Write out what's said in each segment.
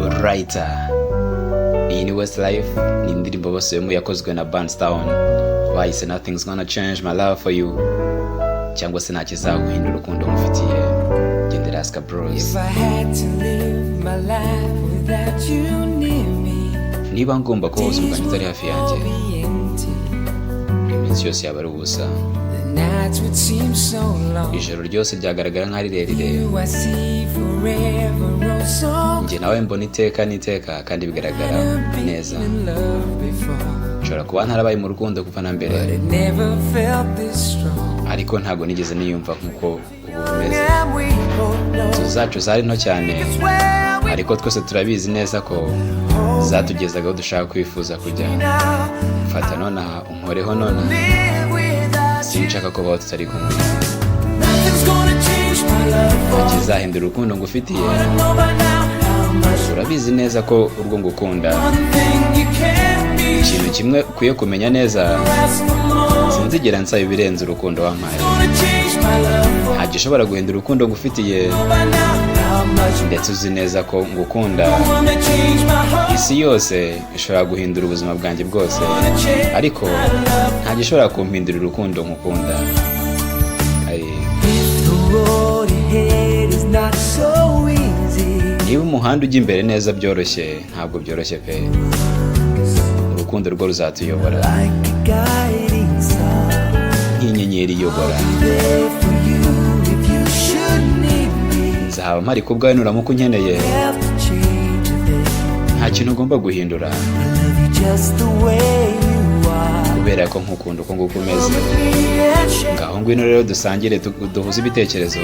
writer. Iyi ni Westlife, ni indirimbo basubiyemo yakozwe na Burnstown. Bahise Nothing's Gonna Change My Love For You, cyangwa se nta kizaguhindura urukundo mufitiye. Gendera Aska Bros. Niba ngomba kubaza umugani utari hafi yanjye, iminsi yose yaba ari ubusa. Ijoro ryose ryagaragara nk'ari rirerire. Njye nawe mbona iteka n'iteka kandi bigaragara neza. Nshobora kuba ntarabaye mu rukundo kuva na mbere, ariko ntabwo nigeze niyumva nk'uko ubu bimeze. Inzu zacu zari nto cyane, ariko twese turabizi neza ko zatugezaga aho dushaka kwifuza kujya. Mfata nonaha, unkoreho nonaha, sinshaka ko baho tutari kumwe. Ntakizahindura urukundo ngufitiye. Urabizi neza ko urwo ngukunda. Ikintu kimwe ukwiye kumenya neza, sinzigera nsaba ibirenze urukundo wampaye. Ntagishobora guhindura urukundo ngufitiye, ndetse uzi neza ko ngukunda. Isi yose ishobora guhindura ubuzima bwanjye bwose, ariko ntagishobora kumpindura urukundo nkukunda. Niba umuhanda ujya imbere neza byoroshye, ntabwo byoroshye pe. Urukundo rwo ruzatuyobora nk'inyenyeri iyobora. Nzaba mpari ku bwawe nuramuka unkeneye. Nta kintu ugomba guhindura, kubera ko nkukunda uko nguko umeze. Ngaho ngwino rero dusangire, duhuze ibitekerezo,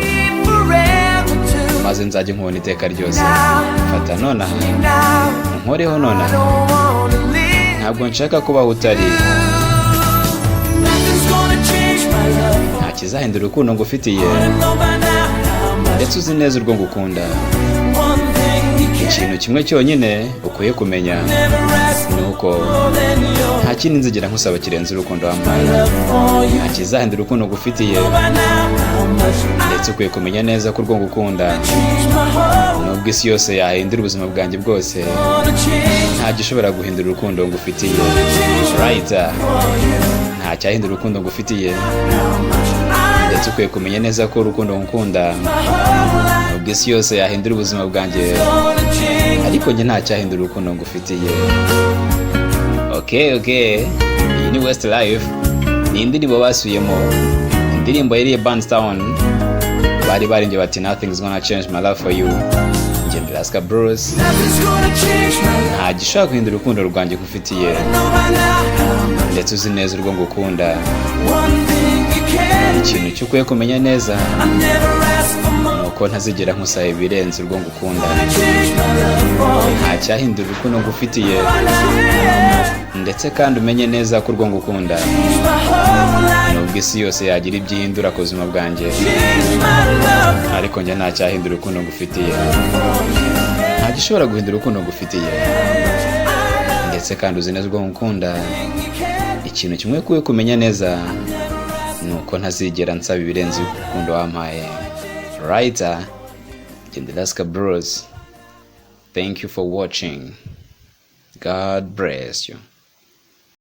maze nzajye nkubona iteka ryose. Fata nonaha, unkoreho nonaha. Ntabwo nshaka kubaho utari. Nta kizahindura urukundo ngufitiye, ndetse uzi neza urwo ngukunda. Ikintu kimwe cyonyine ukwiye kumenya ni uko nta kindi nzigera nkusaba kirenze urukundo wampaye. Nta kizahindura urukundo ngufitiye, ndetse ukwiye kumenya neza ko urwo ngukunda. Nubwo isi yose yahindura ubuzima bwanjye bwose, nta gishobora guhindura urukundo ngufitiye. Writer, nta cyahindura urukundo ngufitiye, ndetse ukwiye kumenya neza ko urukundo ngukunda. Nubwo isi yose yahindura ubuzima bwanjye, ariko njye nta cyahindura urukundo ngufitiye. Okay. Iyi ni Westlife, ni indirimbo basubiyemo. Indirimbo yari Burnstown, bari barinjye bati Nothing's Gonna Change My Love For You. Gendera Aska Bros. Nta gishobora guhindura urukundo rwanjye ngufitiye, ndetse uzi neza urwo ngukunda. Ikintu cyo ukwiye kumenya neza nuko ntazigera nkusaba ibirenze urwo ngukunda. Nta cyahindura urukundo ngufitiye, ndetse kandi umenye neza ko urwo ngukunda. Nubwo isi yose yagira ibyihindura ku buzima bwanjye, ariko njye nta cyahindura urukundo ngufitiye. Nta gishobora guhindura urukundo ngufitiye, ndetse kandi uzi neza urwo ngukunda. Ikintu kimwe ukwiye kumenya neza nuko ntazigera nsaba ibirenze urukundo wampaye. Writer, Gendera Aska Bros. Thank you for watching. God bless you.